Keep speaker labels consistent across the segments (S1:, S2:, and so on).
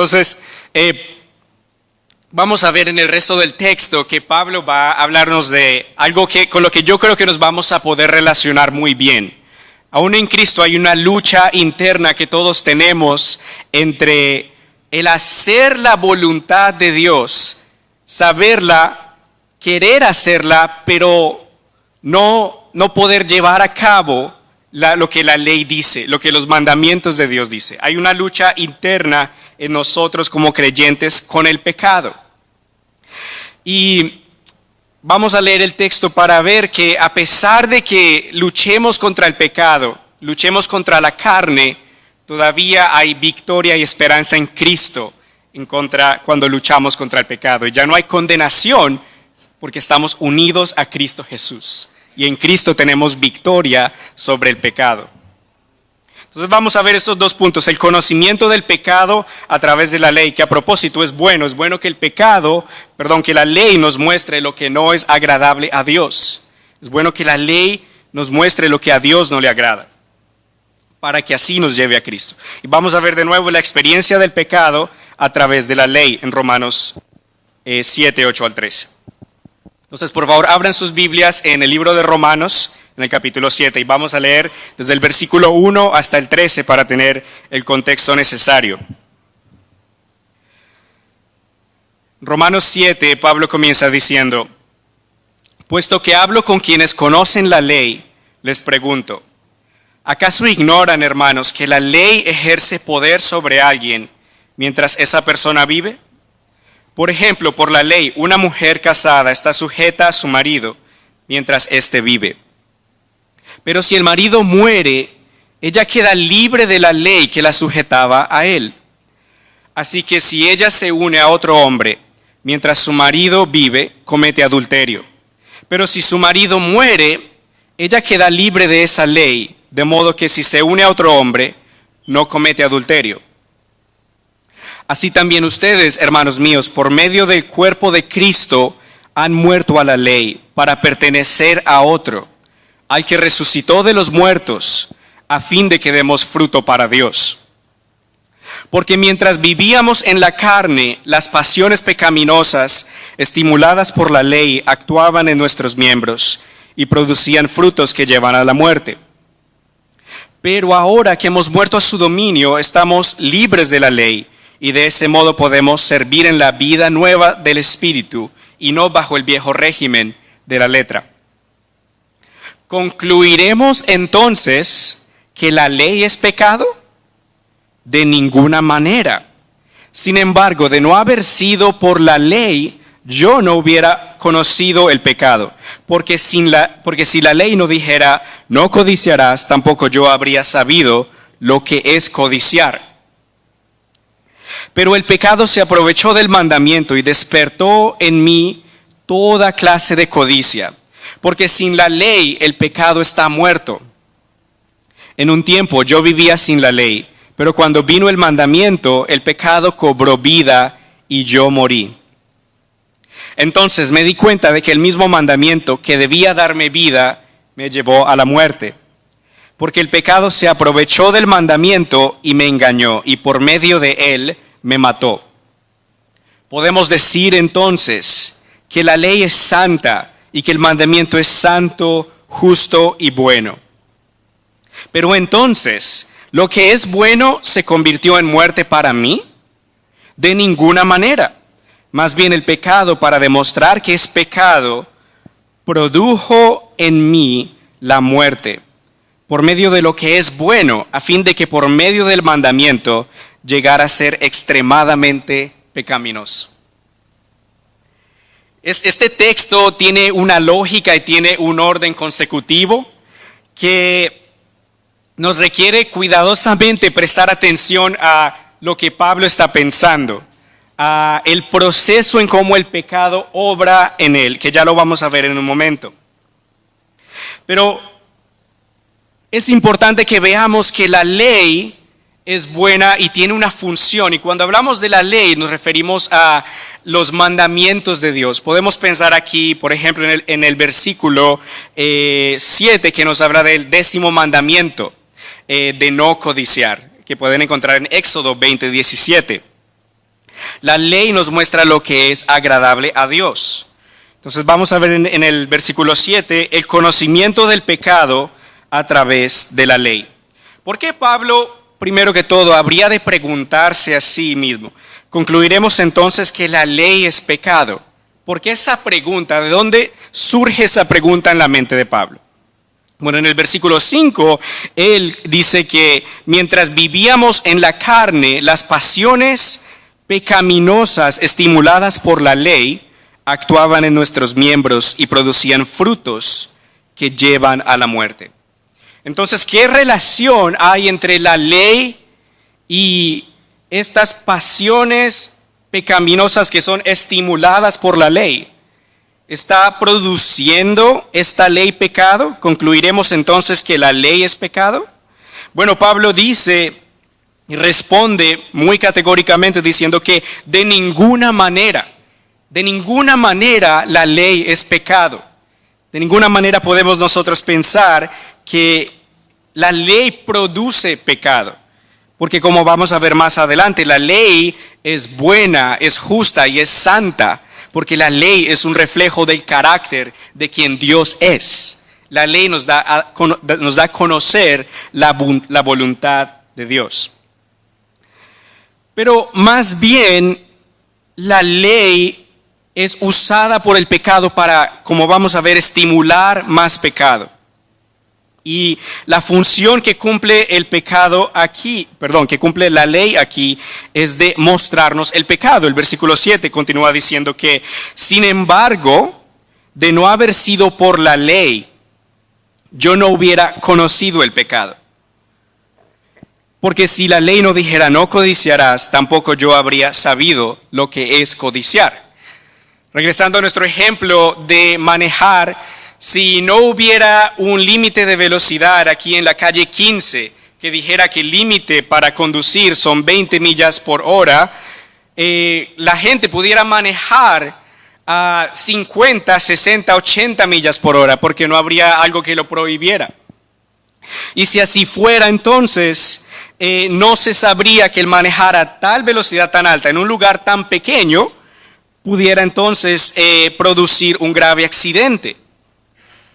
S1: Entonces, vamos a ver en el resto del texto que Pablo va a hablarnos de algo con lo que yo creo que nos vamos a poder relacionar muy bien. Aún en Cristo hay una lucha interna que todos tenemos entre el hacer la voluntad de Dios, saberla, querer hacerla, pero no poder llevar a cabo lo que la ley dice, lo que los mandamientos de Dios dice. Hay una lucha interna en nosotros como creyentes con el pecado. Y vamos a leer el texto para ver que a pesar de que luchemos contra el pecado, luchemos contra la carne, todavía hay victoria y esperanza en Cristo cuando luchamos contra el pecado. Y ya no hay condenación porque estamos unidos a Cristo Jesús. Y en Cristo tenemos victoria sobre el pecado. Entonces vamos a ver estos dos puntos, el conocimiento del pecado a través de la ley, que a propósito es bueno que que la ley nos muestre lo que no es agradable a Dios. Es bueno que la ley nos muestre lo que a Dios no le agrada, para que así nos lleve a Cristo. Y vamos a ver de nuevo la experiencia del pecado a través de la ley en Romanos 7, 8 al 13. Entonces, por favor, abran sus Biblias en el libro de Romanos, en el capítulo 7, y vamos a leer desde el versículo 1 hasta el 13 para tener el contexto necesario. Romanos 7, Pablo comienza diciendo: puesto que hablo con quienes conocen la ley, les pregunto, ¿acaso ignoran, hermanos, que la ley ejerce poder sobre alguien mientras esa persona vive? Por ejemplo, por la ley, una mujer casada está sujeta a su marido mientras éste vive. Pero si el marido muere, ella queda libre de la ley que la sujetaba a él. Así que si ella se une a otro hombre mientras su marido vive, comete adulterio. Pero si su marido muere, ella queda libre de esa ley, de modo que si se une a otro hombre, no comete adulterio. Así también ustedes, hermanos míos, por medio del cuerpo de Cristo, han muerto a la ley para pertenecer a otro, al que resucitó de los muertos, a fin de que demos fruto para Dios. Porque mientras vivíamos en la carne, las pasiones pecaminosas, estimuladas por la ley, actuaban en nuestros miembros y producían frutos que llevan a la muerte. Pero ahora que hemos muerto a su dominio, estamos libres de la ley, y de ese modo podemos servir en la vida nueva del Espíritu y no bajo el viejo régimen de la letra. ¿Concluiremos entonces que la ley es pecado? De ninguna manera. Sin embargo, de no haber sido por la ley, yo no hubiera conocido el pecado. Porque si la ley no dijera, no codiciarás, tampoco yo habría sabido lo que es codiciar. Pero el pecado se aprovechó del mandamiento y despertó en mí toda clase de codicia. Porque sin la ley el pecado está muerto. En un tiempo yo vivía sin la ley, pero cuando vino el mandamiento, el pecado cobró vida y yo morí. Entonces me di cuenta de que el mismo mandamiento que debía darme vida me llevó a la muerte. Porque el pecado se aprovechó del mandamiento y me engañó, y por medio de él me mató. Podemos decir entonces que la ley es santa y que el mandamiento es santo, justo y bueno. Pero entonces, ¿lo que es bueno se convirtió en muerte para mí? De ninguna manera. Más bien el pecado, para demostrar que es pecado, produjo en mí la muerte, por medio de lo que es bueno, a fin de que por medio del mandamiento llegara a ser extremadamente pecaminoso. Este texto tiene una lógica y tiene un orden consecutivo que nos requiere cuidadosamente prestar atención a lo que Pablo está pensando, a el proceso en cómo el pecado obra en él, que ya lo vamos a ver en un momento. Pero es importante que veamos que la ley es buena y tiene una función. Y cuando hablamos de la ley nos referimos a los mandamientos de Dios. Podemos pensar aquí, por ejemplo, en el versículo 7 que nos habla del 10º mandamiento de no codiciar, que pueden encontrar en Éxodo 20:17. La ley nos muestra lo que es agradable a Dios. Entonces vamos a ver en el versículo 7 el conocimiento del pecado a través de la ley. ¿Por qué Pablo, primero que todo, habría de preguntarse a sí mismo? Concluiremos entonces que la ley es pecado. ¿Por qué esa pregunta? ¿De dónde surge esa pregunta en la mente de Pablo? Bueno, en el versículo 5, él dice que mientras vivíamos en la carne, las pasiones pecaminosas estimuladas por la ley actuaban en nuestros miembros y producían frutos que llevan a la muerte. Entonces, ¿qué relación hay entre la ley y estas pasiones pecaminosas que son estimuladas por la ley? ¿Está produciendo esta ley pecado? ¿Concluiremos entonces que la ley es pecado? Bueno, Pablo dice y responde muy categóricamente diciendo que de ninguna manera la ley es pecado. De ninguna manera podemos nosotros pensar que la ley produce pecado. Porque como vamos a ver más adelante, la ley es buena, es justa y es santa. Porque la ley es un reflejo del carácter de quien Dios es. La ley nos da a conocer la voluntad de Dios. Pero más bien, la ley es usada por el pecado para, como vamos a ver, estimular más pecado. Y la función que cumple el pecado aquí, que cumple la ley aquí, es de mostrarnos el pecado. El versículo 7 continúa diciendo que, sin embargo, de no haber sido por la ley, yo no hubiera conocido el pecado. Porque si la ley no dijera no codiciarás, tampoco yo habría sabido lo que es codiciar. Regresando a nuestro ejemplo de manejar, si no hubiera un límite de velocidad aquí en la calle 15 que dijera que el límite para conducir son 20 millas por hora, la gente pudiera manejar a 50, 60, 80 millas por hora porque no habría algo que lo prohibiera. Y si así fuera, entonces no se sabría que el manejar a tal velocidad tan alta en un lugar tan pequeño pudiera entonces producir un grave accidente.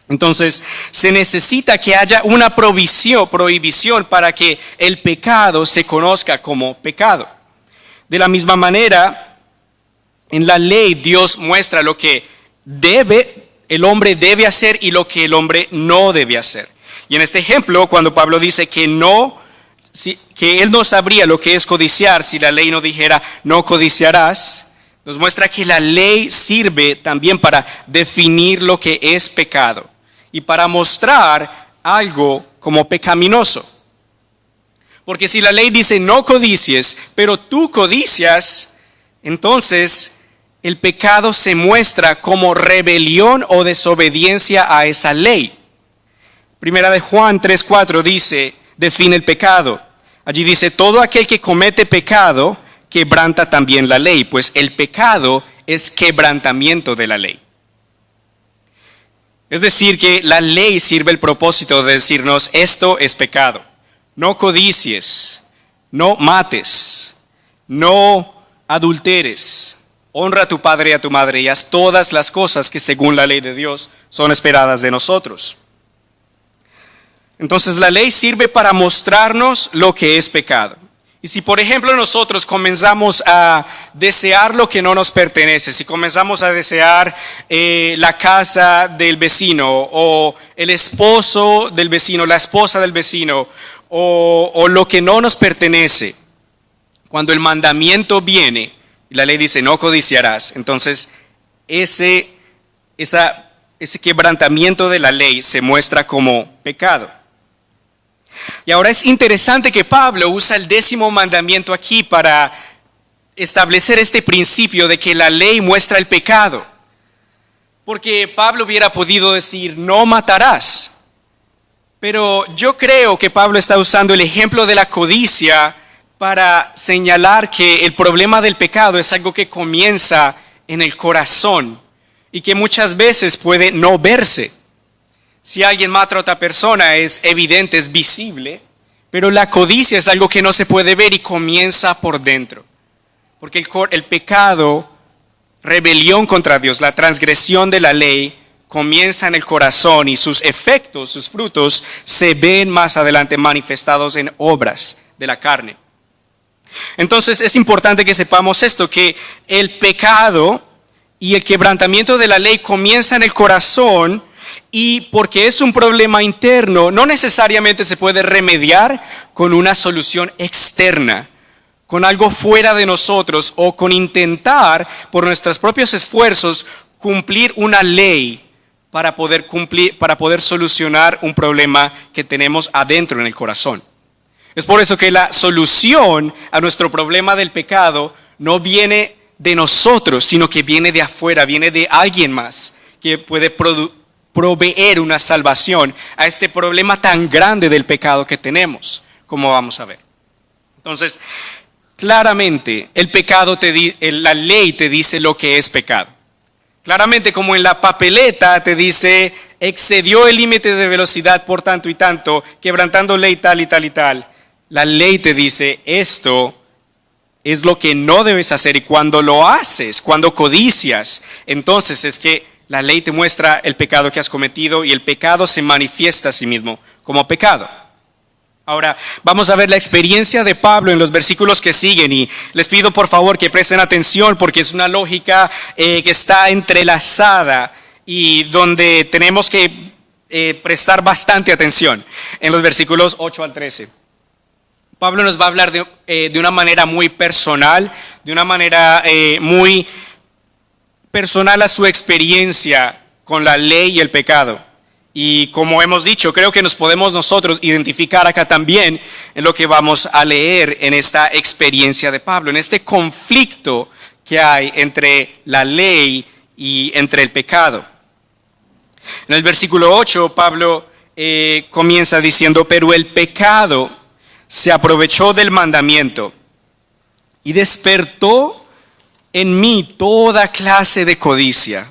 S1: Entonces, se necesita que haya una prohibición para que el pecado se conozca como pecado. De la misma manera, en la ley Dios muestra lo que el hombre debe hacer y lo que el hombre no debe hacer. Y en este ejemplo, cuando Pablo dice que él no sabría lo que es codiciar si la ley no dijera no codiciarás, nos muestra que la ley sirve también para definir lo que es pecado y para mostrar algo como pecaminoso. Porque si la ley dice no codicies, pero tú codicias, entonces el pecado se muestra como rebelión o desobediencia a esa ley. Primera de Juan 3:4 define el pecado. Allí dice, todo aquel que comete pecado quebranta también la ley, pues el pecado es quebrantamiento de la ley. Es decir, que la ley sirve el propósito de decirnos, esto es pecado. No codicies, no mates, no adulteres, honra a tu padre y a tu madre y haz todas las cosas que según la ley de Dios son esperadas de nosotros. Entonces la ley sirve para mostrarnos lo que es pecado. Y si por ejemplo nosotros comenzamos a desear lo que no nos pertenece, si comenzamos a desear la casa del vecino o el esposo del vecino, la esposa del vecino o lo que no nos pertenece, cuando el mandamiento viene y la ley dice no codiciarás, entonces ese quebrantamiento de la ley se muestra como pecado. Y ahora es interesante que Pablo usa el 10º mandamiento aquí para establecer este principio de que la ley muestra el pecado. Porque Pablo hubiera podido decir, no matarás. Pero yo creo que Pablo está usando el ejemplo de la codicia para señalar que el problema del pecado es algo que comienza en el corazón y que muchas veces puede no verse. Si alguien mata a otra persona es evidente, es visible, pero la codicia es algo que no se puede ver y comienza por dentro. Porque el pecado, rebelión contra Dios, la transgresión de la ley, comienza en el corazón y sus efectos, sus frutos, se ven más adelante manifestados en obras de la carne. Entonces es importante que sepamos esto, que el pecado y el quebrantamiento de la ley comienza en el corazón, y porque es un problema interno, no necesariamente se puede remediar con una solución externa, con algo fuera de nosotros o con intentar por nuestros propios esfuerzos cumplir una ley para poder solucionar un problema que tenemos adentro en el corazón. Es por eso que la solución a nuestro problema del pecado no viene de nosotros, sino que viene de afuera, viene de alguien más que puede proveer una salvación a este problema tan grande del pecado que tenemos, como vamos a ver. Entonces, claramente el pecado la ley te dice lo que es pecado. Claramente, como en la papeleta te dice, excedió el límite de velocidad por tanto y tanto, quebrantando ley tal y tal y tal. La ley te dice, esto es lo que no debes hacer, y cuando lo haces, cuando codicias, entonces es que la ley te muestra el pecado que has cometido y el pecado se manifiesta a sí mismo como pecado. Ahora, vamos a ver la experiencia de Pablo en los versículos que siguen, y les pido por favor que presten atención porque es una lógica que está entrelazada y donde tenemos que prestar bastante atención en los versículos 8 al 13. Pablo nos va a hablar de una manera muy personal, de una manera muy personal a su experiencia con la ley y el pecado. Y como hemos dicho, creo que nos podemos nosotros identificar acá también en lo que vamos a leer en esta experiencia de Pablo, en este conflicto que hay entre la ley y entre el pecado. En el versículo 8, Pablo comienza diciendo, pero el pecado se aprovechó del mandamiento y despertó en mí toda clase de codicia,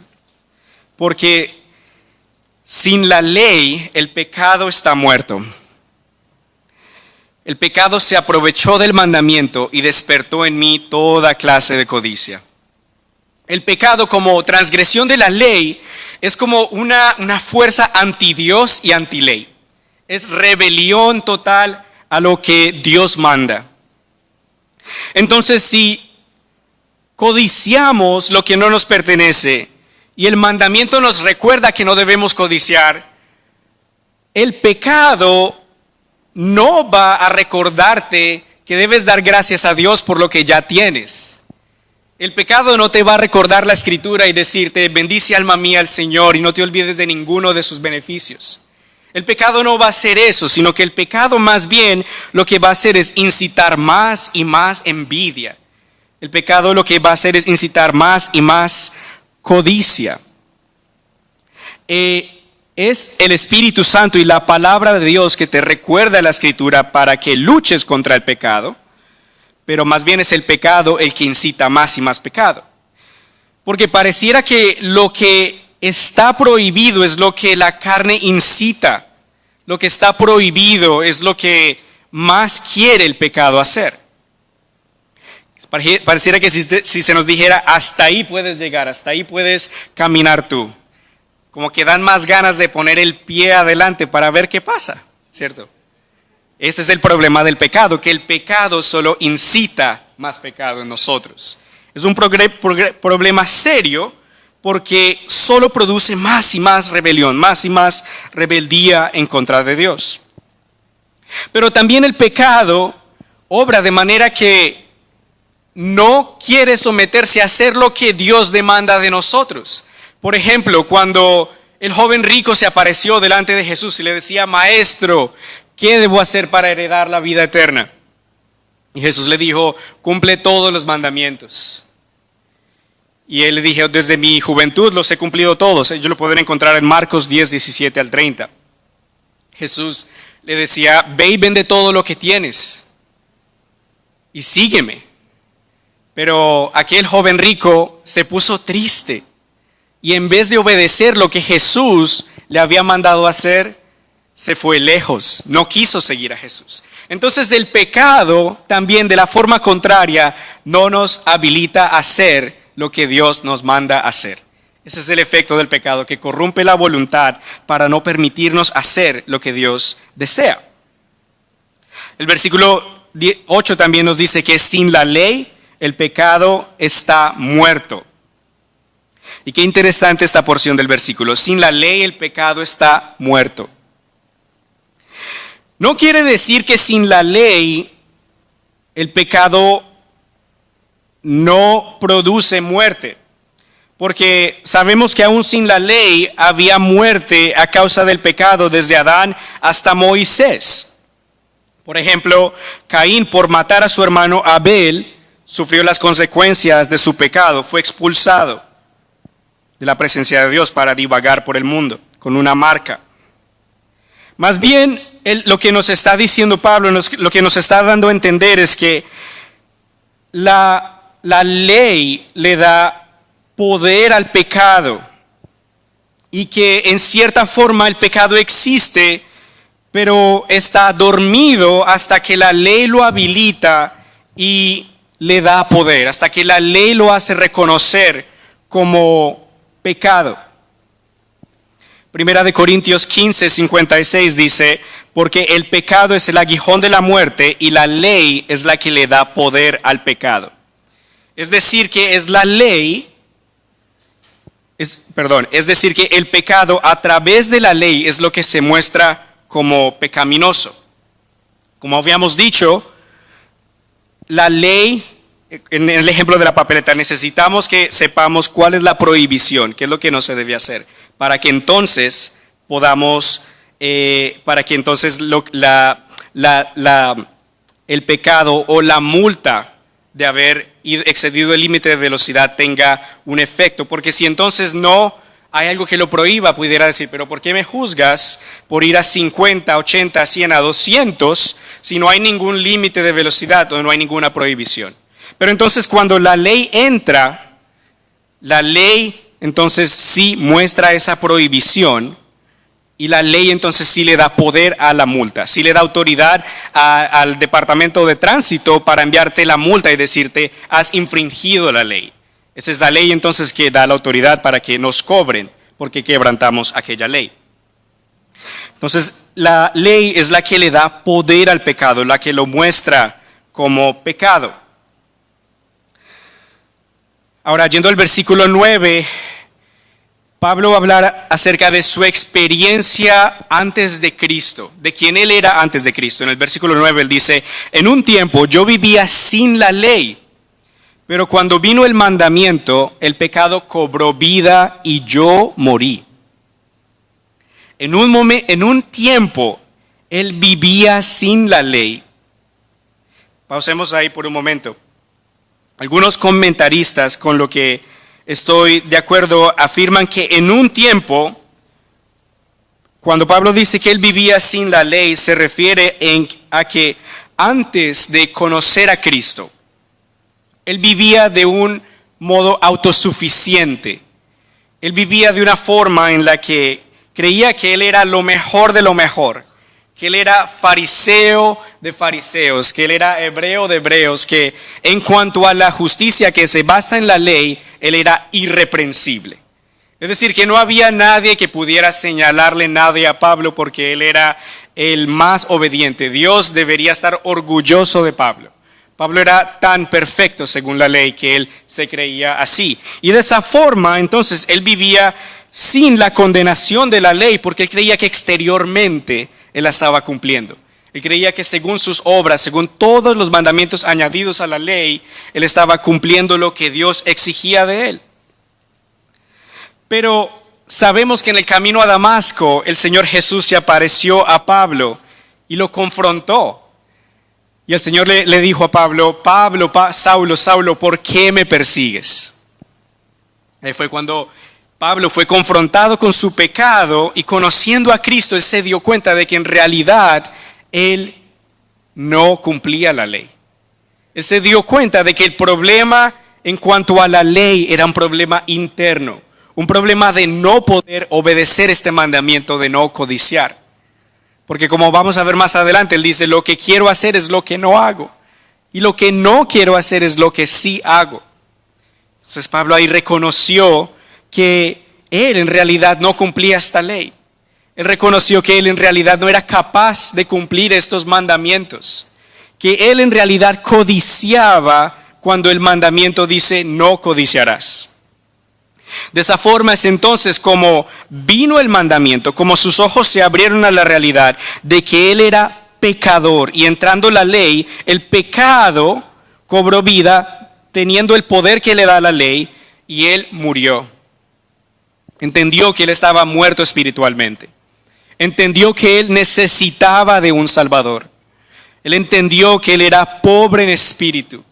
S1: porque sin la ley, el pecado está muerto. El pecado se aprovechó del mandamiento y despertó en mí toda clase de codicia. El pecado como transgresión de la ley es como una fuerza anti Dios y anti ley. Es rebelión total a lo que Dios manda. Entonces, si codiciamos lo que no nos pertenece, y el mandamiento nos recuerda que no debemos codiciar, el pecado no va a recordarte que debes dar gracias a Dios por lo que ya tienes. El pecado no te va a recordar la Escritura y decirte, bendice alma mía al Señor y no te olvides de ninguno de sus beneficios. El pecado no va a hacer eso, sino que el pecado más bien lo que va a hacer es incitar más y más envidia. El pecado lo que va a hacer es incitar más y más codicia. Es el Espíritu Santo y la palabra de Dios que te recuerda la Escritura para que luches contra el pecado, pero más bien es el pecado el que incita más y más pecado. Porque pareciera que lo que está prohibido es lo que la carne incita, lo que está prohibido es lo que más quiere el pecado hacer. Pareciera que si se nos dijera, hasta ahí puedes llegar, hasta ahí puedes caminar tú. Como que dan más ganas de poner el pie adelante para ver qué pasa, ¿cierto? Ese es el problema del pecado, que el pecado solo incita más pecado en nosotros. Es un problema serio porque solo produce más y más rebelión, más y más rebeldía en contra de Dios. Pero también el pecado obra de manera que no quiere someterse a hacer lo que Dios demanda de nosotros. Por ejemplo, cuando el joven rico se apareció delante de Jesús y le decía, Maestro, ¿qué debo hacer para heredar la vida eterna? Y Jesús le dijo, cumple todos los mandamientos. Y él le dijo, desde mi juventud los he cumplido todos. Ellos lo pueden encontrar en Marcos 10, 17 al 30. Jesús le decía, ve y vende todo lo que tienes y sígueme. Pero aquel joven rico se puso triste y en vez de obedecer lo que Jesús le había mandado hacer, se fue lejos, no quiso seguir a Jesús. Entonces el pecado también de la forma contraria no nos habilita a hacer lo que Dios nos manda hacer. Ese es el efecto del pecado, que corrompe la voluntad para no permitirnos hacer lo que Dios desea. El versículo 8 también nos dice que sin la ley el pecado está muerto. Y qué interesante esta porción del versículo. Sin la ley el pecado está muerto. No quiere decir que sin la ley el pecado no produce muerte. Porque sabemos que aún sin la ley había muerte a causa del pecado desde Adán hasta Moisés. Por ejemplo, Caín, por matar a su hermano Abel, sufrió las consecuencias de su pecado, fue expulsado de la presencia de Dios para divagar por el mundo con una marca. Más bien, lo que nos está diciendo Pablo, lo que nos está dando a entender es que la ley le da poder al pecado y que en cierta forma el pecado existe, pero está dormido hasta que la ley lo habilita y le da poder, hasta que la ley lo hace reconocer como pecado. Primera de Corintios 15:56 dice, porque el pecado es el aguijón de la muerte y la ley es la que le da poder al pecado. Es decir que es la ley, es decir que el pecado a través de la ley es lo que se muestra como pecaminoso. Como habíamos dicho, la ley, en el ejemplo de la papeleta, necesitamos que sepamos cuál es la prohibición, qué es lo que no se debe hacer, para que entonces podamos, el pecado o la multa de haber excedido el límite de velocidad tenga un efecto. Porque si entonces no hay algo que lo prohíba, pudiera decir, pero ¿por qué me juzgas por ir a 50, 80, 100, a 200 si no hay ningún límite de velocidad o no hay ninguna prohibición? Pero entonces cuando la ley entra, la ley entonces sí muestra esa prohibición y la ley entonces sí le da poder a la multa, sí le da autoridad al departamento de tránsito para enviarte la multa y decirte, has infringido la ley. Esa es la ley entonces que da la autoridad para que nos cobren porque quebrantamos aquella ley. Entonces la ley es la que le da poder al pecado, la que lo muestra como pecado. Ahora, yendo al versículo 9, Pablo va a hablar acerca de su experiencia antes de Cristo, de quién él era antes de Cristo. En el versículo 9 él dice, en un tiempo yo vivía sin la ley, pero cuando vino el mandamiento, el pecado cobró vida y yo morí. En un tiempo él vivía sin la ley. Pausemos ahí por un momento. Algunos comentaristas, con lo que estoy de acuerdo, afirman que en un tiempo, cuando Pablo dice que él vivía sin la ley, se refiere a que antes de conocer a Cristo, él vivía de un modo autosuficiente. Él vivía de una forma en la que creía que él era lo mejor de lo mejor, que él era fariseo de fariseos, que él era hebreo de hebreos, que en cuanto a la justicia que se basa en la ley, él era irreprensible. Es decir, que no había nadie que pudiera señalarle nada a Pablo porque él era el más obediente. Dios debería estar orgulloso de Pablo. Pablo era tan perfecto según la ley que él se creía así. Y de esa forma, entonces, él vivía sin la condenación de la ley porque él creía que exteriormente él la estaba cumpliendo. Él creía que según sus obras, según todos los mandamientos añadidos a la ley, él estaba cumpliendo lo que Dios exigía de él. Pero sabemos que en el camino a Damasco, el Señor Jesús se apareció a Pablo y lo confrontó. Y el Señor le dijo a Pablo, Saulo, Saulo, ¿por qué me persigues? Ahí fue cuando Pablo fue confrontado con su pecado y conociendo a Cristo, él se dio cuenta de que en realidad él no cumplía la ley. Él se dio cuenta de que el problema en cuanto a la ley era un problema interno, un problema de no poder obedecer este mandamiento de no codiciar. Porque como vamos a ver más adelante, él dice, lo que quiero hacer es lo que no hago. Y lo que no quiero hacer es lo que sí hago. Entonces Pablo ahí reconoció que él en realidad no cumplía esta ley. Él reconoció que él en realidad no era capaz de cumplir estos mandamientos. Que él en realidad codiciaba cuando el mandamiento dice no codiciarás. De esa forma es entonces como vino el mandamiento, como sus ojos se abrieron a la realidad de que él era pecador. Y entrando la ley, el pecado cobró vida teniendo el poder que le da la ley y él murió. Entendió que él estaba muerto espiritualmente. Entendió que él necesitaba de un Salvador. Él entendió que él era pobre en espíritu.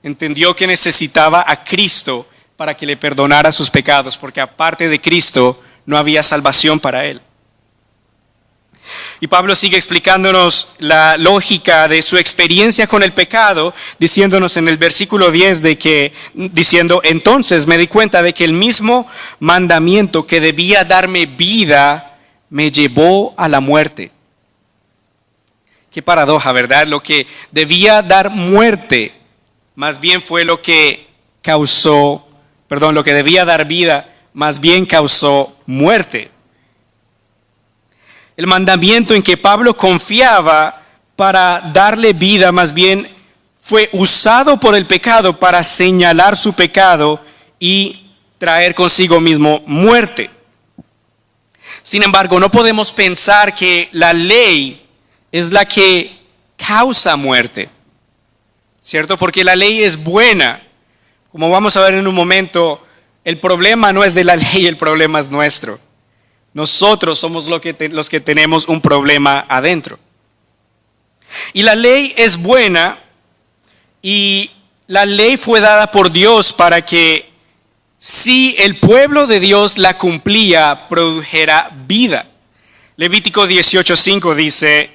S1: Entendió que necesitaba a Cristo para que le perdonara sus pecados, porque aparte de Cristo no había salvación para él. Y Pablo sigue explicándonos la lógica de su experiencia con el pecado, diciéndonos en el versículo 10 diciendo, entonces me di cuenta de que el mismo mandamiento que debía darme vida me llevó a la muerte. Qué paradoja, ¿verdad? Lo que debía dar muerte, más bien fue lo que debía dar vida, más bien causó muerte. El mandamiento en que Pablo confiaba para darle vida, más bien fue usado por el pecado para señalar su pecado y traer consigo mismo muerte. Sin embargo, no podemos pensar que la ley es la que causa muerte, ¿cierto? Porque la ley es buena. Como vamos a ver en un momento, el problema no es de la ley, el problema es nuestro. Nosotros somos los que tenemos un problema adentro. Y la ley es buena y la ley fue dada por Dios para que si el pueblo de Dios la cumplía, produjera vida. Levítico 18:5 dice,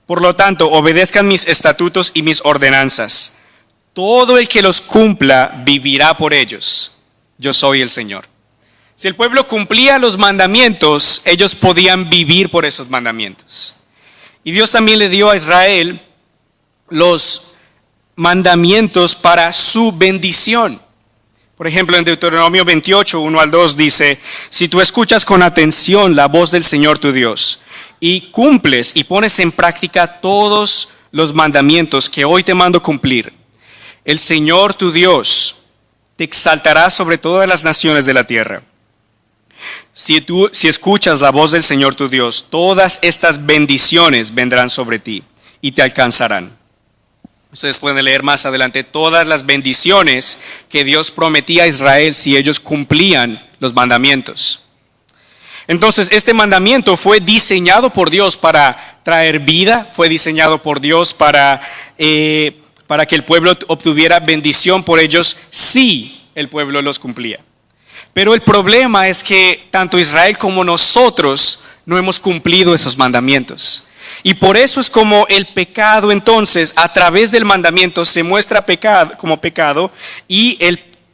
S1: por lo tanto, obedezcan mis estatutos y mis ordenanzas. Todo el que los cumpla vivirá por ellos. Yo soy el Señor. Si el pueblo cumplía los mandamientos, ellos podían vivir por esos mandamientos. Y Dios también le dio a Israel los mandamientos para su bendición. Por ejemplo, en Deuteronomio 28, 1 al 2 dice, si tú escuchas con atención la voz del Señor tu Dios y cumples y pones en práctica todos los mandamientos que hoy te mando cumplir, el Señor tu Dios te exaltará sobre todas las naciones de la tierra. Si escuchas la voz del Señor tu Dios, todas estas bendiciones vendrán sobre ti y te alcanzarán. Ustedes pueden leer más adelante todas las bendiciones que Dios prometía a Israel si ellos cumplían los mandamientos. Entonces, este mandamiento fue diseñado por Dios para traer vida, fue diseñado por Dios para que el pueblo obtuviera bendición por ellos si el pueblo los cumplía. Pero el problema es que tanto Israel como nosotros no hemos cumplido esos mandamientos. Y por eso es como el pecado entonces a través del mandamiento se muestra como pecado y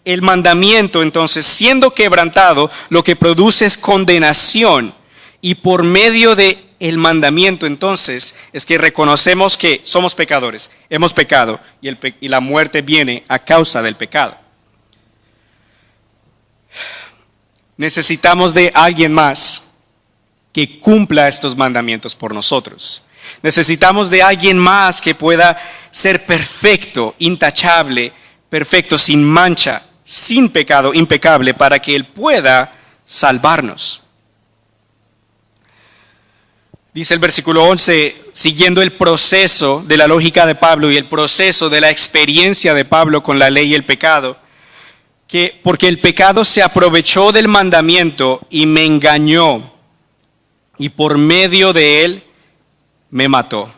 S1: el mandamiento entonces siendo quebrantado lo que produce es condenación. Y por medio de el mandamiento entonces es que reconocemos que somos pecadores, hemos pecado y la muerte viene a causa del pecado. Necesitamos de alguien más que cumpla estos mandamientos por nosotros. Necesitamos de alguien más que pueda ser perfecto, intachable, perfecto, sin mancha, sin pecado, impecable, para que Él pueda salvarnos. Dice el versículo 11, siguiendo el proceso de la lógica de Pablo y el proceso de la experiencia de Pablo con la ley y el pecado, que porque el pecado se aprovechó del mandamiento y me engañó, y por medio de él me mató.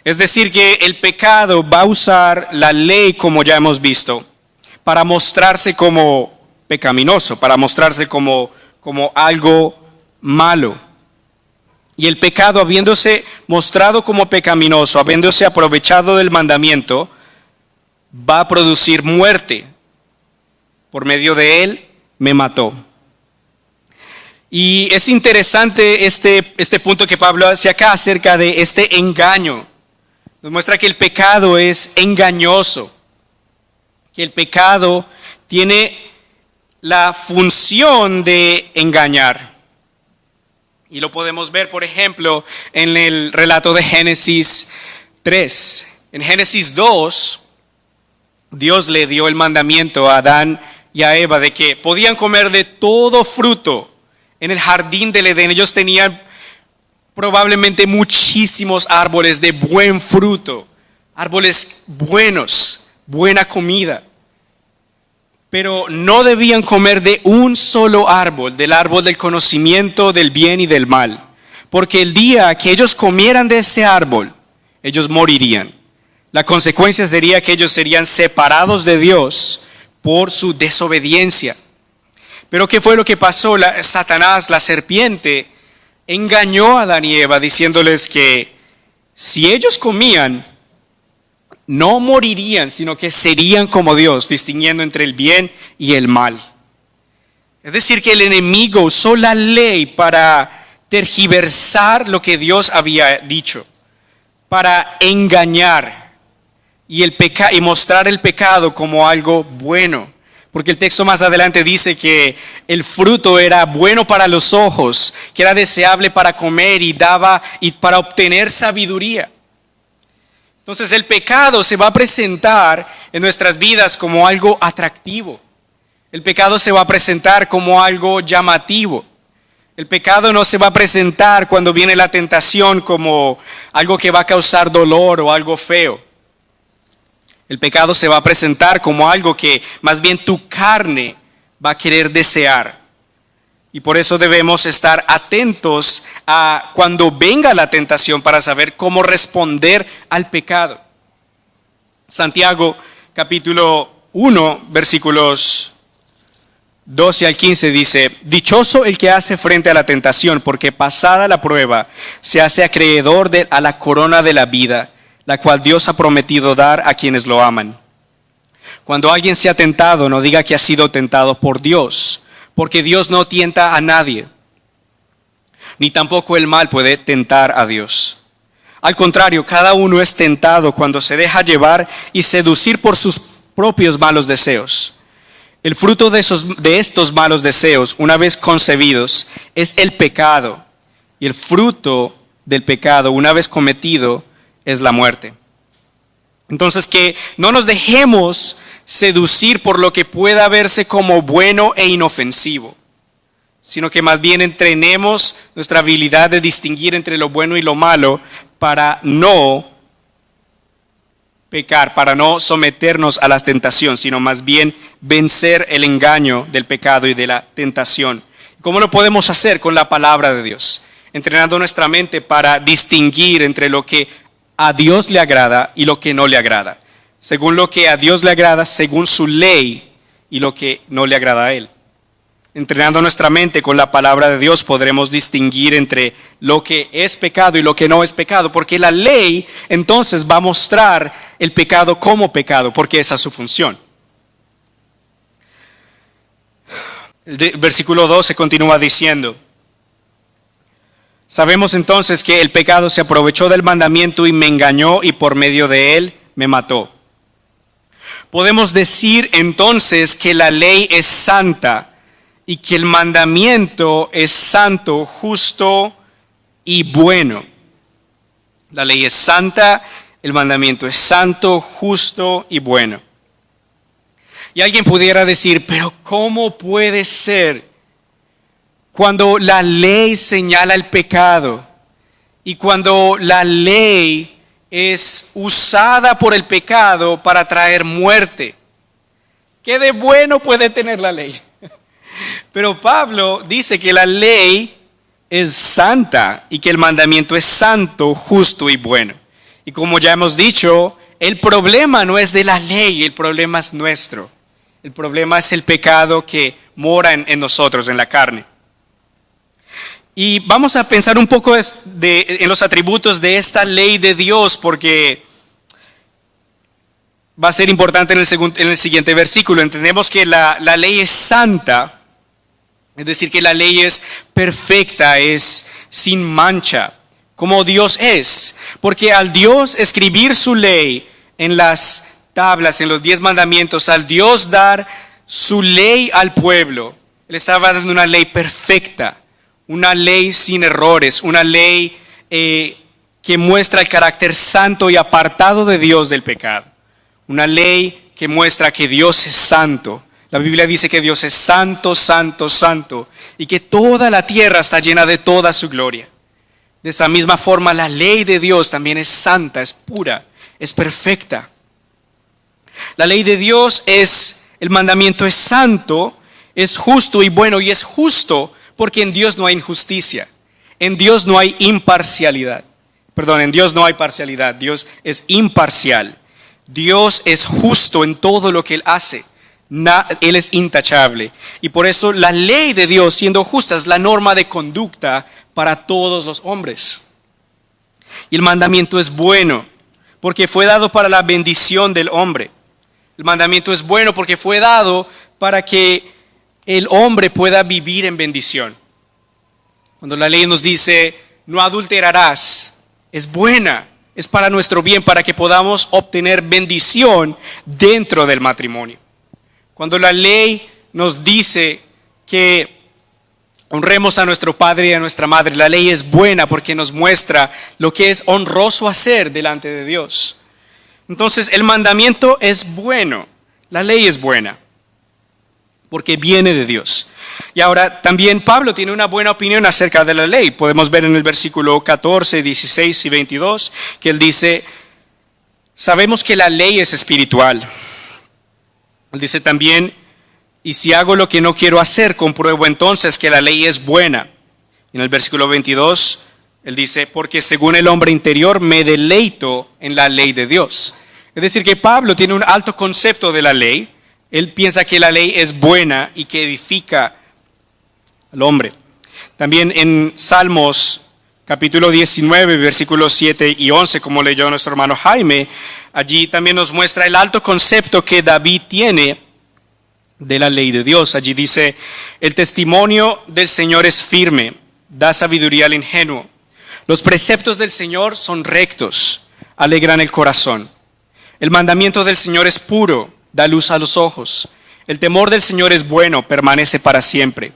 S1: Es decir, que el pecado va a usar la ley, como ya hemos visto, para mostrarse como pecaminoso, para mostrarse como algo malo. Y el pecado, habiéndose mostrado como pecaminoso, habiéndose aprovechado del mandamiento, va a producir muerte. Por medio de él me mató. Y es interesante este punto que Pablo hace acá acerca de este engaño. Nos muestra que el pecado es engañoso, que el pecado tiene la función de engañar. Y lo podemos ver, por ejemplo, en el relato de Génesis 3. En Génesis 2, Dios le dio el mandamiento a Adán y a Eva de que podían comer de todo fruto en el jardín del Edén. Ellos tenían probablemente muchísimos árboles de buen fruto, árboles buenos, buena comida. Pero no debían comer de un solo árbol, del árbol del conocimiento del bien y del mal. Porque el día que ellos comieran de ese árbol, ellos morirían. La consecuencia sería que ellos serían separados de Dios por su desobediencia. Pero ¿qué fue lo que pasó? Satanás, la serpiente, engañó a Adán y Eva diciéndoles que si ellos comían, no morirían, sino que serían como Dios, distinguiendo entre el bien y el mal. Es decir, que el enemigo usó la ley para tergiversar lo que Dios había dicho, para engañar y mostrar el pecado como algo bueno. Porque el texto más adelante dice que el fruto era bueno para los ojos, que era deseable para comer y para obtener sabiduría. Entonces el pecado se va a presentar en nuestras vidas como algo atractivo. El pecado se va a presentar como algo llamativo. El pecado no se va a presentar cuando viene la tentación como algo que va a causar dolor o algo feo. El pecado se va a presentar como algo que más bien tu carne va a querer desear. Y por eso debemos estar atentos a cuando venga la tentación para saber cómo responder al pecado. Santiago capítulo 1, versículos 12 al 15 dice: dichoso el que hace frente a la tentación, porque pasada la prueba se hace acreedor a la corona de la vida, la cual Dios ha prometido dar a quienes lo aman. Cuando alguien sea tentado, no diga que ha sido tentado por Dios, porque Dios no tienta a nadie, ni tampoco el mal puede tentar a Dios. Al contrario, cada uno es tentado cuando se deja llevar y seducir por sus propios malos deseos. El fruto de estos malos deseos, una vez concebidos, es el pecado, y el fruto del pecado, una vez cometido, es la muerte. Entonces, que no nos dejemos seducir por lo que pueda verse como bueno e inofensivo, sino que más bien entrenemos nuestra habilidad de distinguir entre lo bueno y lo malo para no pecar, para no someternos a la tentación, sino más bien vencer el engaño del pecado y de la tentación. ¿Cómo lo podemos hacer? Con la palabra de Dios, entrenando nuestra mente para distinguir entre lo que a Dios le agrada y lo que no le agrada, según lo que a Dios le agrada, según su ley, y lo que no le agrada a Él. Entrenando nuestra mente con la palabra de Dios podremos distinguir entre lo que es pecado y lo que no es pecado, porque la ley entonces va a mostrar el pecado como pecado, porque esa es su función. El versículo 12 continúa diciendo: sabemos entonces que el pecado se aprovechó del mandamiento y me engañó, y por medio de él me mató. Podemos decir entonces que la ley es santa y que el mandamiento es santo, justo y bueno. La ley es santa, el mandamiento es santo, justo y bueno. Y alguien pudiera decir: pero ¿cómo puede ser cuando la ley señala el pecado y cuando la ley es usada por el pecado para traer muerte? ¿Qué de bueno puede tener la ley? Pero Pablo dice que la ley es santa y que el mandamiento es santo, justo y bueno. Y como ya hemos dicho, el problema no es de la ley, el problema es nuestro. El problema es el pecado que mora en nosotros, en la carne. Y vamos a pensar un poco en los atributos de esta ley de Dios, porque va a ser importante en el siguiente versículo. Entendemos que la ley es santa Es decir, que la ley es perfecta, es sin mancha, como Dios es. Porque al Dios escribir su ley en las tablas, en los 10 mandamientos, al Dios dar su ley al pueblo, Él estaba dando una ley perfecta, una ley sin errores, una ley que muestra el carácter santo y apartado de Dios del pecado. Una ley que muestra que Dios es santo. La Biblia dice que Dios es santo, santo, santo, y que toda la tierra está llena de toda su gloria. De esa misma forma, la ley de Dios también es santa, es pura, es perfecta. La ley de Dios el mandamiento es santo, es justo y bueno, y es justo porque en Dios no hay injusticia, en Dios no hay imparcialidad. Perdón, en Dios no hay parcialidad, Dios es imparcial. Dios es justo en todo lo que Él hace. Él es intachable. Y por eso la ley de Dios, siendo justa, es la norma de conducta para todos los hombres. Y el mandamiento es bueno, porque fue dado para la bendición del hombre. El mandamiento es bueno porque fue dado para que el hombre pueda vivir en bendición. Cuando la ley nos dice, no adulterarás, es buena, es para nuestro bien, para que podamos obtener bendición dentro del matrimonio. Cuando la ley nos dice que honremos a nuestro padre y a nuestra madre, la ley es buena porque nos muestra lo que es honroso hacer delante de Dios. Entonces el mandamiento es bueno, la ley es buena, porque viene de Dios. Y ahora también Pablo tiene una buena opinión acerca de la ley. Podemos ver en el versículo 14, 16 y 22 que él dice, sabemos que la ley es espiritual. Él dice también, y si hago lo que no quiero hacer, compruebo entonces que la ley es buena. En el versículo 22, él dice, porque según el hombre interior me deleito en la ley de Dios. Es decir, que Pablo tiene un alto concepto de la ley. Él piensa que la ley es buena y que edifica al hombre. También en Salmos capítulo 19, versículos 7 y 11, como leyó nuestro hermano Jaime, allí también nos muestra el alto concepto que David tiene de la ley de Dios. Allí dice, el testimonio del Señor es firme, da sabiduría al ingenuo. Los preceptos del Señor son rectos, alegran el corazón. El mandamiento del Señor es puro, da luz a los ojos. El temor del Señor es bueno, permanece para siempre.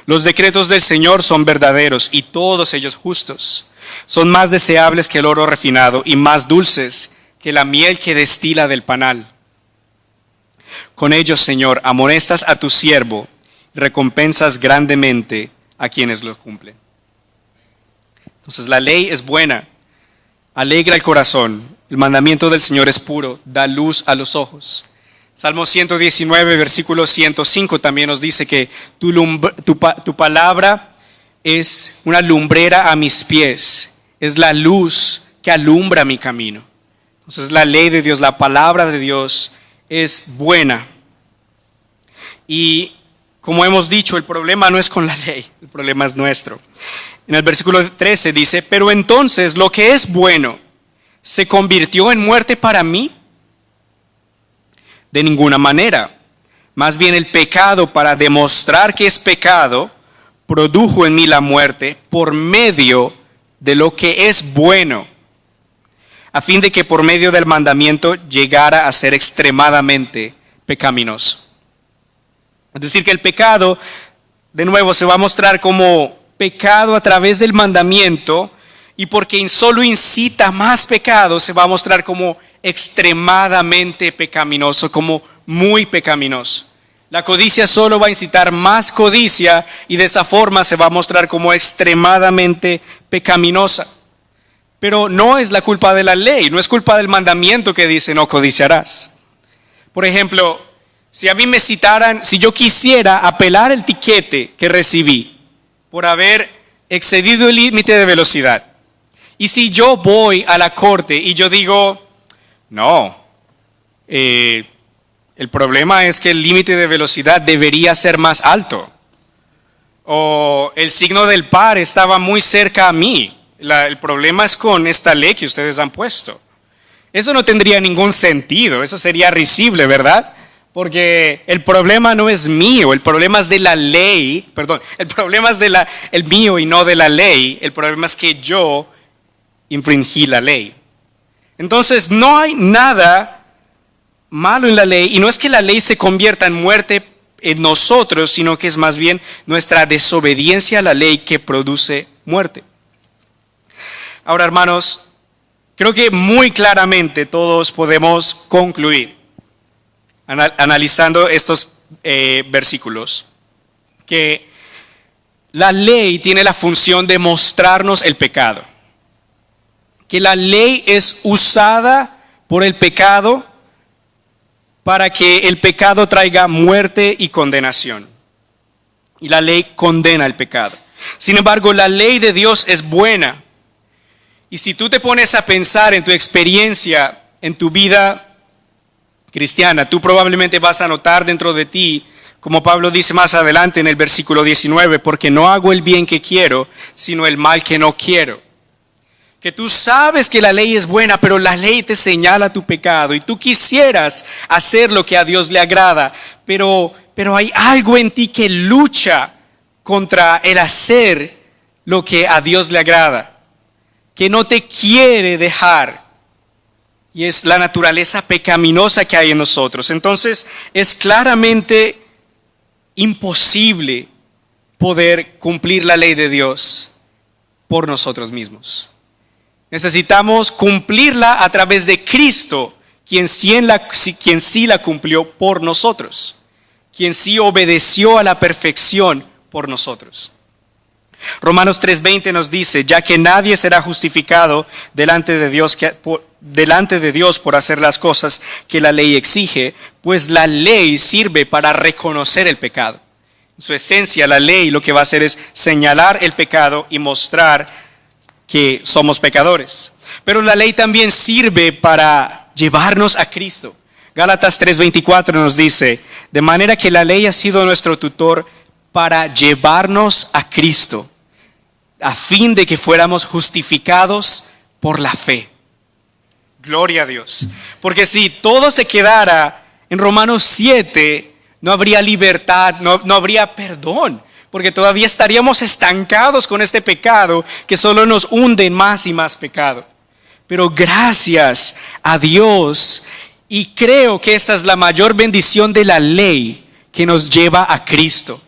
S1: Los decretos del Señor son verdaderos y todos ellos justos. Son más deseables que el oro refinado y más dulces que la miel que destila del panal. Con ellos, Señor, amonestas a tu siervo y recompensas grandemente a quienes lo cumplen. Entonces la ley es buena, alegra el corazón. El mandamiento del Señor es puro, da luz a los ojos. Salmo 119, versículo 105 también nos dice que tu palabra es una lumbrera a mis pies, es la luz que alumbra mi camino. Entonces la ley de Dios, la palabra de Dios es buena. Y como hemos dicho, el problema no es con la ley, el problema es nuestro. En el versículo 13 dice, pero entonces lo que es bueno se convirtió en muerte para mí. De ninguna manera. Más bien el pecado, para demostrar que es pecado, produjo en mí la muerte por medio de lo que es bueno, a fin de que por medio del mandamiento llegara a ser extremadamente pecaminoso. Es decir, que el pecado, de nuevo, se va a mostrar como pecado a través del mandamiento, y porque solo incita más pecado, se va a mostrar como extremadamente pecaminoso, como muy pecaminoso. La codicia solo va a incitar más codicia y de esa forma se va a mostrar como extremadamente pecaminosa. Pero no es la culpa de la ley, no es culpa del mandamiento que dice no codiciarás. Por ejemplo, si a mí me citaran, si yo quisiera apelar el tiquete que recibí por haber excedido el límite de velocidad, y si yo voy a la corte y yo digo, no, el problema es que el límite de velocidad debería ser más alto. O el signo del par estaba muy cerca a mí. El problema es con esta ley que ustedes han puesto. Eso no tendría ningún sentido, eso sería risible, ¿verdad? Porque el problema no es mío, el problema es de la ley, perdón, el problema es el mío y no de la ley, el problema es que yo infringí la ley. Entonces no hay nada malo en la ley, y no es que la ley se convierta en muerte en nosotros, sino que es más bien nuestra desobediencia a la ley que produce muerte. Ahora, hermanos, creo que muy claramente todos podemos concluir, analizando estos versículos, que la ley tiene la función de mostrarnos el pecado, que la ley es usada por el pecado para que el pecado traiga muerte y condenación. Y la ley condena el pecado. Sin embargo, la ley de Dios es buena. Y si tú te pones a pensar en tu experiencia, en tu vida cristiana, tú probablemente vas a notar dentro de ti, como Pablo dice más adelante en el versículo 19, porque no hago el bien que quiero, sino el mal que no quiero. Que tú sabes que la ley es buena, pero la ley te señala tu pecado y tú quisieras hacer lo que a Dios le agrada, pero hay algo en ti que lucha contra el hacer lo que a Dios le agrada, que no te quiere dejar, y es la naturaleza pecaminosa que hay en nosotros. Entonces es claramente imposible poder cumplir la ley de Dios por nosotros mismos. Necesitamos cumplirla a través de Cristo, quien sí la cumplió por nosotros, quien sí obedeció a la perfección por nosotros. Romanos 3:20 nos dice, ya que nadie será justificado delante de Dios por hacer las cosas que la ley exige, pues la ley sirve para reconocer el pecado. En su esencia, la ley lo que va a hacer es señalar el pecado y mostrar que somos pecadores. Pero la ley también sirve para llevarnos a Cristo. Gálatas 3:24 nos dice, de manera que la ley ha sido nuestro tutor para llevarnos a Cristo, a fin de que fuéramos justificados por la fe. Gloria a Dios. Porque si todo se quedara en Romanos 7, no habría libertad, no habría perdón. Porque todavía estaríamos estancados con este pecado que solo nos hunde en más y más pecado. Pero gracias a Dios, y creo que esta es la mayor bendición de la ley que nos lleva a Cristo.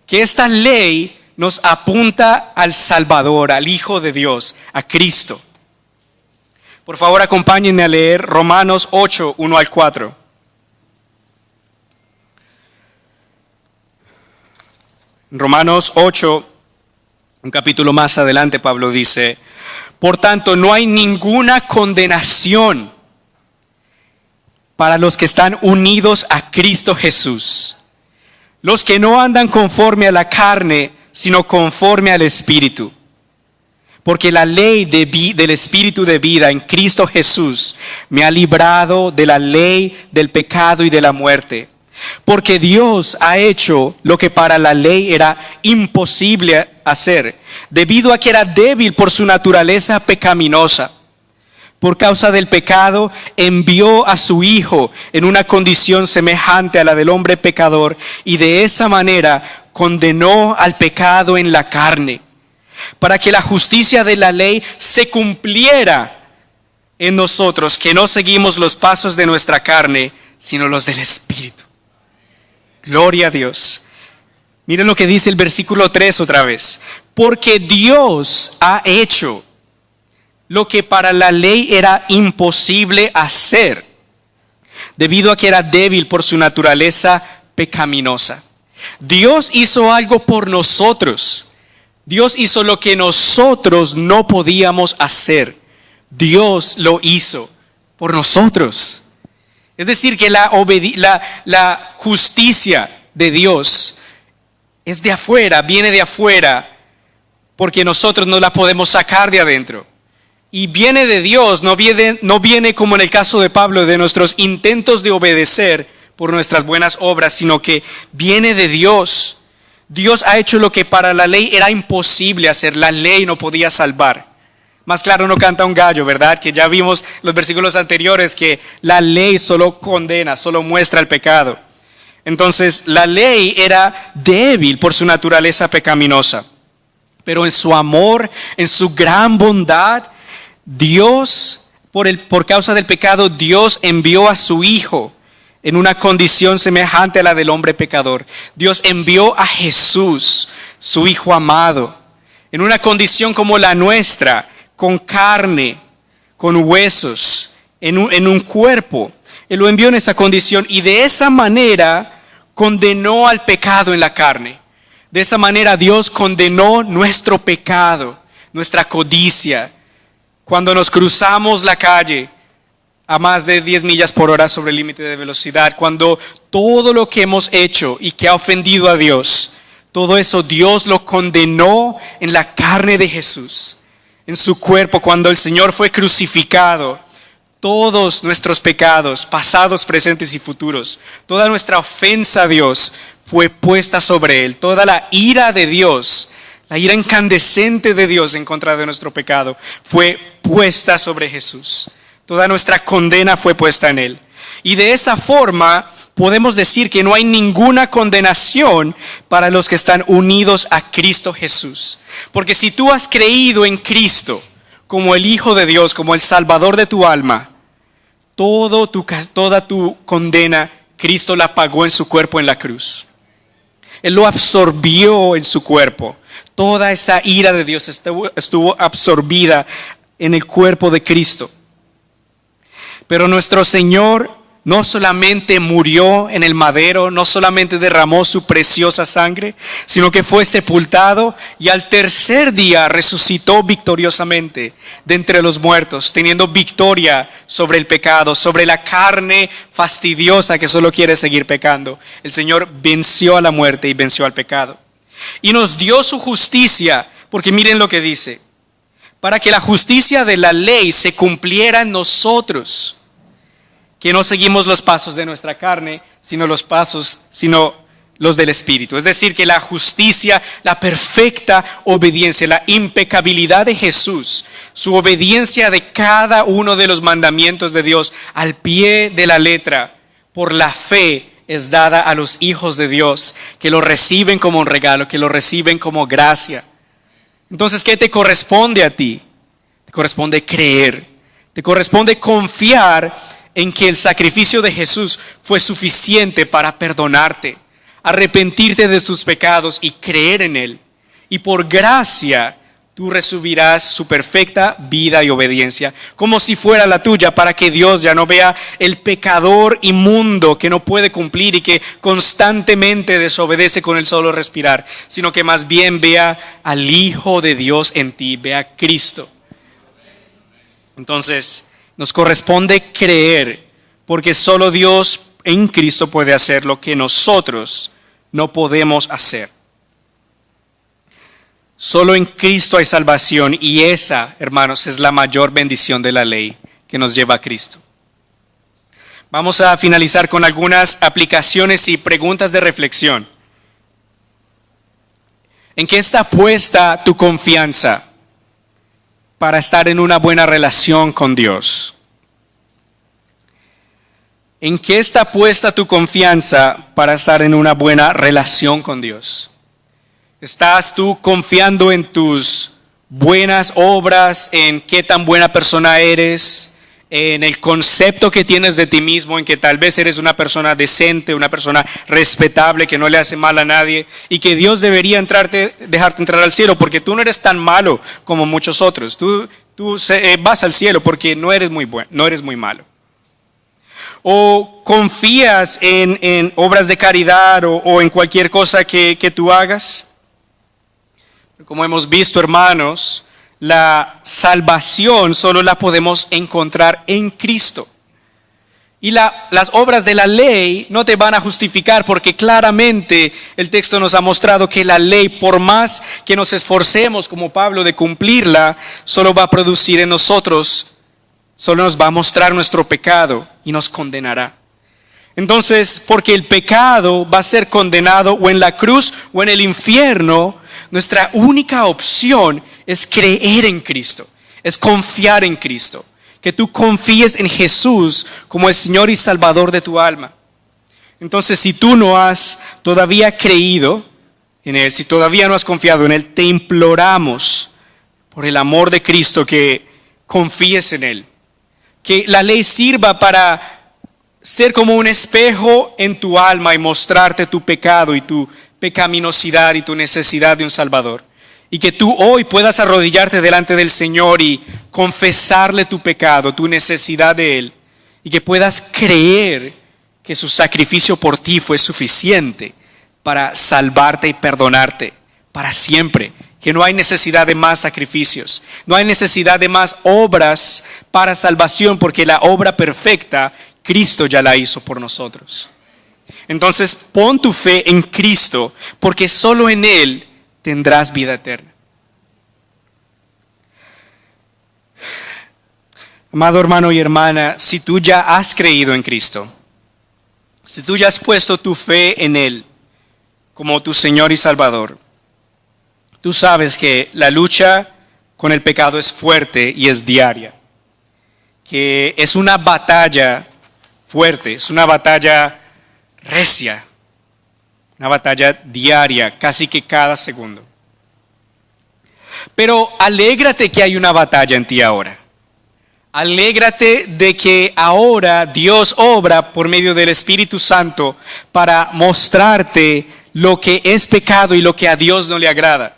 S1: Que esta ley nos apunta al Salvador, al Hijo de Dios, a Cristo. Por favor, acompáñenme a leer Romanos 8, 1 al 4. En Romanos 8, un capítulo más adelante, Pablo dice, por tanto, no hay ninguna condenación para los que están unidos a Cristo Jesús, los que no andan conforme a la carne, sino conforme al Espíritu. Porque la ley del Espíritu de vida en Cristo Jesús me ha librado de la ley del pecado y de la muerte. Porque Dios ha hecho lo que para la ley era imposible hacer, debido a que era débil por su naturaleza pecaminosa. Por causa del pecado, envió a su Hijo en una condición semejante a la del hombre pecador, y de esa manera condenó al pecado en la carne, para que la justicia de la ley se cumpliera en nosotros, que no seguimos los pasos de nuestra carne, sino los del Espíritu. Gloria a Dios. Miren lo que dice el versículo 3 otra vez. Porque Dios ha hecho lo que para la ley era imposible hacer, debido a que era débil por su naturaleza pecaminosa. Dios hizo algo por nosotros. Dios hizo lo que nosotros no podíamos hacer. Dios lo hizo por nosotros. Es decir, que la justicia de Dios es de afuera, viene de afuera, porque nosotros no la podemos sacar de adentro. Y viene de Dios, no viene como en el caso de Pablo, de nuestros intentos de obedecer por nuestras buenas obras, sino que viene de Dios. Dios ha hecho lo que para la ley era imposible hacer, la ley no podía salvar. Más claro no canta un gallo, ¿verdad? Que ya vimos los versículos anteriores que la ley solo condena, solo muestra el pecado. Entonces, la ley era débil por su naturaleza pecaminosa. Pero en su amor, en su gran bondad, Dios, por causa del pecado, Dios envió a su Hijo en una condición semejante a la del hombre pecador. Dios envió a Jesús, su Hijo amado, en una condición como la nuestra, con carne, con huesos, en un cuerpo. Él lo envió en esa condición y de esa manera condenó al pecado en la carne. De esa manera Dios condenó nuestro pecado, nuestra codicia. Cuando nos cruzamos la calle a más de 10 millas por hora sobre el límite de velocidad, cuando todo lo que hemos hecho y que ha ofendido a Dios, todo eso Dios lo condenó en la carne de Jesús, en su cuerpo, cuando el Señor fue crucificado. Todos nuestros pecados, pasados, presentes y futuros, toda nuestra ofensa a Dios fue puesta sobre Él. Toda la ira de Dios, la ira incandescente de Dios en contra de nuestro pecado, fue puesta sobre Jesús. Toda nuestra condena fue puesta en Él. Y de esa forma podemos decir que no hay ninguna condenación para los que están unidos a Cristo Jesús. Porque si tú has creído en Cristo como el Hijo de Dios, como el Salvador de tu alma, toda tu condena, Cristo la pagó en su cuerpo en la cruz. Él lo absorbió en su cuerpo. Toda esa ira de Dios estuvo absorbida en el cuerpo de Cristo. Pero nuestro Señor no solamente murió en el madero, no solamente derramó su preciosa sangre, sino que fue sepultado y al tercer día resucitó victoriosamente de entre los muertos, teniendo victoria sobre el pecado, sobre la carne fastidiosa que solo quiere seguir pecando. El Señor venció a la muerte y venció al pecado. Y nos dio su justicia, porque miren lo que dice: para que la justicia de la ley se cumpliera en nosotros, que no seguimos los pasos de nuestra carne, sino los del Espíritu. Es decir, que la justicia, la perfecta obediencia, la impecabilidad de Jesús, su obediencia de cada uno de los mandamientos de Dios al pie de la letra, por la fe, es dada a los hijos de Dios, que lo reciben como un regalo, que lo reciben como gracia. Entonces, ¿qué te corresponde a ti? Te corresponde creer, te corresponde confiar en que el sacrificio de Jesús fue suficiente para perdonarte, arrepentirte de tus pecados y creer en Él. Y por gracia tú recibirás su perfecta vida y obediencia, como si fuera la tuya, para que Dios ya no vea el pecador inmundo que no puede cumplir y que constantemente desobedece con el solo respirar, sino que más bien vea al Hijo de Dios en ti, vea a Cristo. Entonces, nos corresponde creer, porque solo Dios en Cristo puede hacer lo que nosotros no podemos hacer. Solo en Cristo hay salvación, y esa, hermanos, es la mayor bendición de la ley que nos lleva a Cristo. Vamos a finalizar con algunas aplicaciones y preguntas de reflexión. ¿En qué está puesta tu confianza para estar en una buena relación con Dios? ¿En qué está puesta tu confianza para estar en una buena relación con Dios? ¿Estás tú confiando en tus buenas obras, en qué tan buena persona eres, en el concepto que tienes de ti mismo, en que tal vez eres una persona decente, una persona respetable, que no le hace mal a nadie y que Dios debería dejarte entrar al cielo porque tú no eres tan malo como muchos otros? Tú vas al cielo porque no eres muy bueno, no eres muy malo. ¿O confías en obras de caridad o en cualquier cosa que tú hagas? Como hemos visto, hermanos, la salvación solo la podemos encontrar en Cristo. Y las obras de la ley no te van a justificar, porque claramente el texto nos ha mostrado que la ley, por más que nos esforcemos como Pablo de cumplirla, solo va a producir en nosotros, solo nos va a mostrar nuestro pecado y nos condenará. Entonces, porque el pecado va a ser condenado o en la cruz o en el infierno, nuestra única opción es creer en Cristo, es confiar en Cristo, que tú confíes en Jesús como el Señor y Salvador de tu alma. Entonces, si tú no has todavía creído en Él, si todavía no has confiado en Él, te imploramos por el amor de Cristo que confíes en Él. Que la ley sirva para ser como un espejo en tu alma y mostrarte tu pecado y tu pecaminosidad y tu necesidad de un Salvador. Y que tú hoy puedas arrodillarte delante del Señor y confesarle tu pecado, tu necesidad de Él. Y que puedas creer que su sacrificio por ti fue suficiente para salvarte y perdonarte para siempre. Que no hay necesidad de más sacrificios. No hay necesidad de más obras para salvación, porque la obra perfecta Cristo ya la hizo por nosotros. Entonces pon tu fe en Cristo, porque solo en Él tendrás vida eterna. Amado hermano y hermana, si tú ya has creído en Cristo, si tú ya has puesto tu fe en Él como tu Señor y Salvador, tú sabes que la lucha con el pecado es fuerte y es diaria, que es una batalla fuerte, es una batalla recia, una batalla diaria, casi que cada segundo. Pero alégrate que hay una batalla en ti ahora. Alégrate de que ahora Dios obra por medio del Espíritu Santo para mostrarte lo que es pecado y lo que a Dios no le agrada.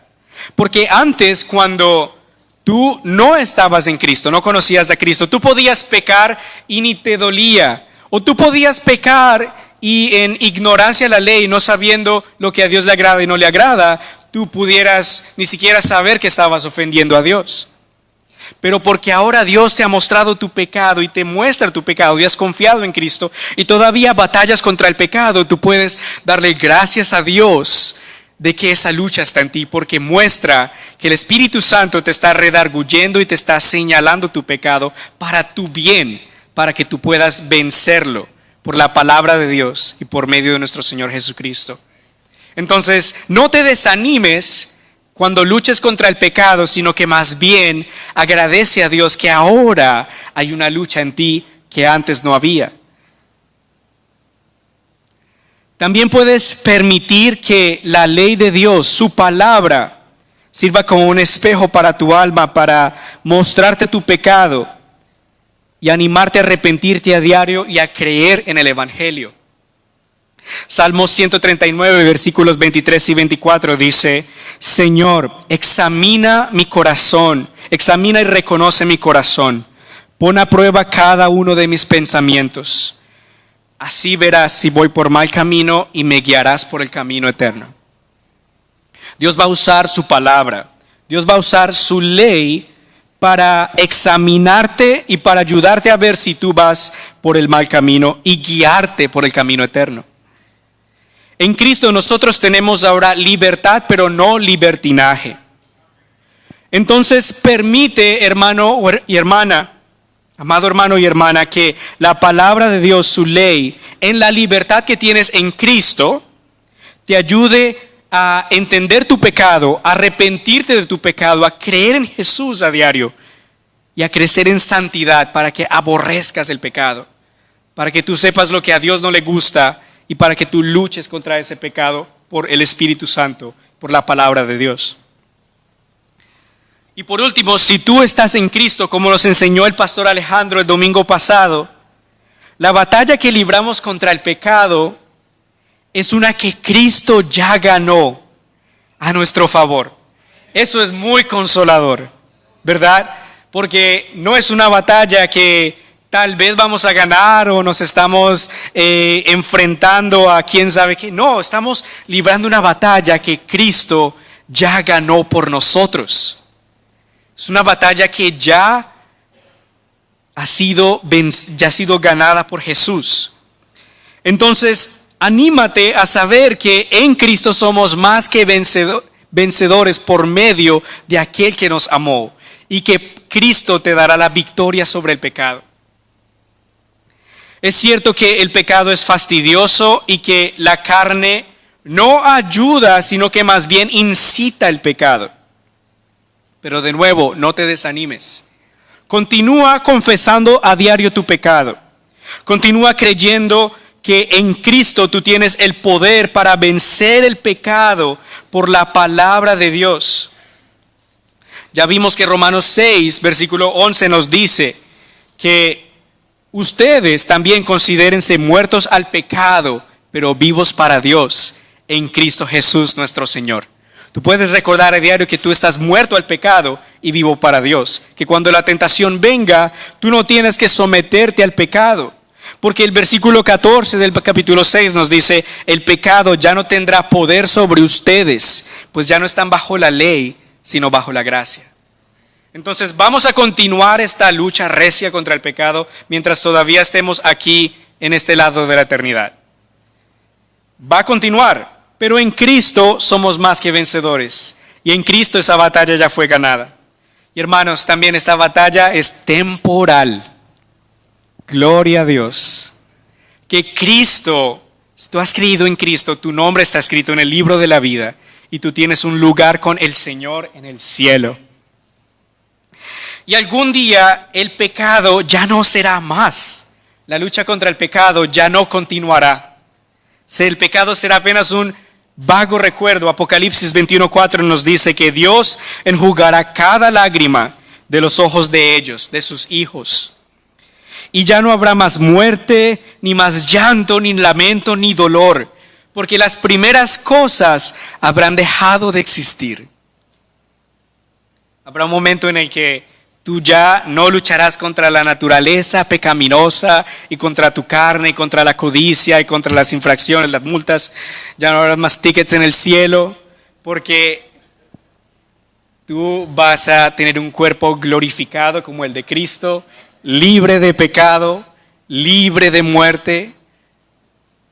S1: Porque antes, cuando tú no estabas en Cristo, no conocías a Cristo, tú podías pecar y ni te dolía. O tú podías pecar y en ignorancia de la ley, no sabiendo lo que a Dios le agrada y no le agrada, tú pudieras ni siquiera saber que estabas ofendiendo a Dios. Pero porque ahora Dios te ha mostrado tu pecado y te muestra tu pecado y has confiado en Cristo y todavía batallas contra el pecado, tú puedes darle gracias a Dios de que esa lucha está en ti, porque muestra que el Espíritu Santo te está redarguyendo y te está señalando tu pecado para tu bien, para que tú puedas vencerlo por la palabra de Dios y por medio de nuestro Señor Jesucristo. Entonces, no te desanimes cuando luches contra el pecado, sino que más bien agradece a Dios que ahora hay una lucha en ti que antes no había. También puedes permitir que la ley de Dios, su palabra, sirva como un espejo para tu alma, para mostrarte tu pecado y animarte a arrepentirte a diario y a creer en el Evangelio. Salmos 139, versículos 23 y 24 dice: Señor, examina mi corazón, examina y reconoce mi corazón, pon a prueba cada uno de mis pensamientos. Así verás si voy por mal camino y me guiarás por el camino eterno. Dios va a usar su palabra, Dios va a usar su ley para examinarte y para ayudarte a ver si tú vas por el mal camino y guiarte por el camino eterno. En Cristo nosotros tenemos ahora libertad, pero no libertinaje. Entonces permite, hermano y hermana, amado hermano y hermana, que la palabra de Dios, su ley, en la libertad que tienes en Cristo, te ayude a entender tu pecado, a arrepentirte de tu pecado, a creer en Jesús a diario y a crecer en santidad para que aborrezcas el pecado, para que tú sepas lo que a Dios no le gusta y para que tú luches contra ese pecado por el Espíritu Santo, por la palabra de Dios. Y por último, si tú estás en Cristo, como nos enseñó el pastor Alejandro el domingo pasado, la batalla que libramos contra el pecado es una que Cristo ya ganó a nuestro favor. Eso es muy consolador, ¿verdad? Porque no es una batalla que tal vez vamos a ganar o nos estamos enfrentando a quién sabe qué. No, estamos librando una batalla que Cristo ya ganó por nosotros. Es una batalla que ya ha sido ganada por Jesús. Entonces, anímate a saber que en Cristo somos más que vencedores por medio de aquel que nos amó y que Cristo te dará la victoria sobre el pecado. Es cierto que el pecado es fastidioso y que la carne no ayuda, sino que más bien incita el pecado. Pero de nuevo, no te desanimes. Continúa confesando a diario tu pecado. Continúa creyendo que en Cristo tú tienes el poder para vencer el pecado por la palabra de Dios. Ya vimos que Romanos 6, versículo 11 nos dice que ustedes también considérense muertos al pecado, pero vivos para Dios en Cristo Jesús nuestro Señor. Tú puedes recordar a diario que tú estás muerto al pecado y vivo para Dios. Que cuando la tentación venga, tú no tienes que someterte al pecado. Porque el versículo 14 del capítulo 6 nos dice, el pecado ya no tendrá poder sobre ustedes, pues ya no están bajo la ley, sino bajo la gracia. Entonces vamos a continuar esta lucha recia contra el pecado mientras todavía estemos aquí en este lado de la eternidad. Va a continuar. Pero en Cristo somos más que vencedores. Y en Cristo esa batalla ya fue ganada. Y hermanos, también esta batalla es temporal. Gloria a Dios. Que Cristo, si tú has creído en Cristo, tu nombre está escrito en el libro de la vida. Y tú tienes un lugar con el Señor en el cielo. Y algún día el pecado ya no será más. La lucha contra el pecado ya no continuará. El pecado será apenas un vago recuerdo. Apocalipsis 21:4 nos dice que Dios enjugará cada lágrima de los ojos de ellos, de sus hijos. Y ya no habrá más muerte, ni más llanto, ni lamento, ni dolor, porque las primeras cosas habrán dejado de existir. Habrá un momento en el que tú ya no lucharás contra la naturaleza pecaminosa y contra tu carne y contra la codicia y contra las infracciones, las multas. Ya no habrá más tickets en el cielo porque tú vas a tener un cuerpo glorificado como el de Cristo, libre de pecado, libre de muerte.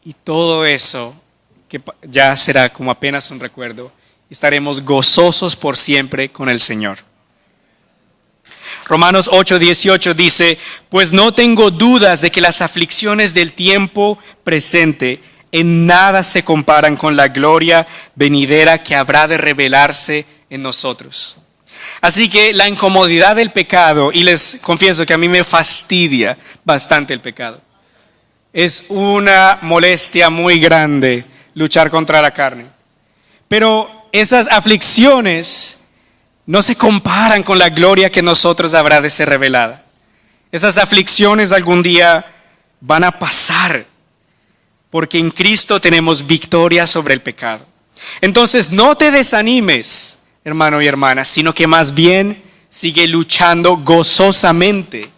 S1: Y todo eso que ya será como apenas un recuerdo. Estaremos gozosos por siempre con el Señor. Romanos 8:18 dice, pues no tengo dudas de que las aflicciones del tiempo presente en nada se comparan con la gloria venidera que habrá de revelarse en nosotros. Así que la incomodidad del pecado, y les confieso que a mí me fastidia bastante el pecado. Es una molestia muy grande luchar contra la carne. Pero esas aflicciones no se comparan con la gloria que en nosotros habrá de ser revelada. Esas aflicciones algún día van a pasar, porque en Cristo tenemos victoria sobre el pecado. Entonces no te desanimes, hermano y hermana, sino que más bien sigue luchando gozosamente.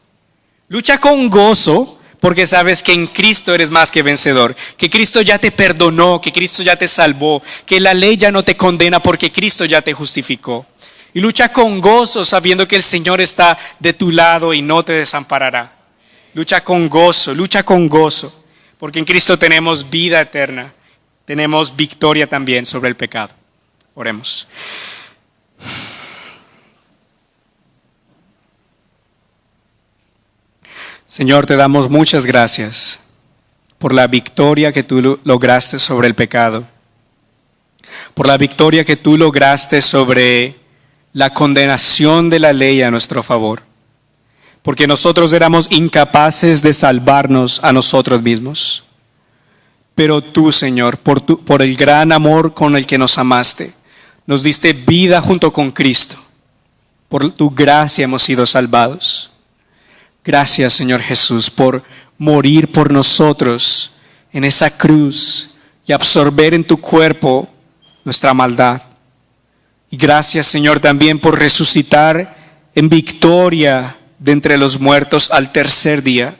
S1: Lucha con gozo, porque sabes que en Cristo eres más que vencedor, que Cristo ya te perdonó, que Cristo ya te salvó, que la ley ya no te condena porque Cristo ya te justificó. Y lucha con gozo sabiendo que el Señor está de tu lado y no te desamparará. Lucha con gozo, porque en Cristo tenemos vida eterna, tenemos victoria también sobre el pecado. Oremos. Señor, te damos muchas gracias por la victoria que tú lograste sobre el pecado, por la victoria que tú lograste sobre la condenación de la ley a nuestro favor, porque nosotros éramos incapaces de salvarnos a nosotros mismos. Pero tú, Señor, por el gran amor con el que nos amaste, nos diste vida junto con Cristo. Por tu gracia hemos sido salvados. Gracias, Señor Jesús, por morir por nosotros en esa cruz y absorber en tu cuerpo nuestra maldad. Y gracias, Señor, también por resucitar en victoria de entre los muertos al tercer día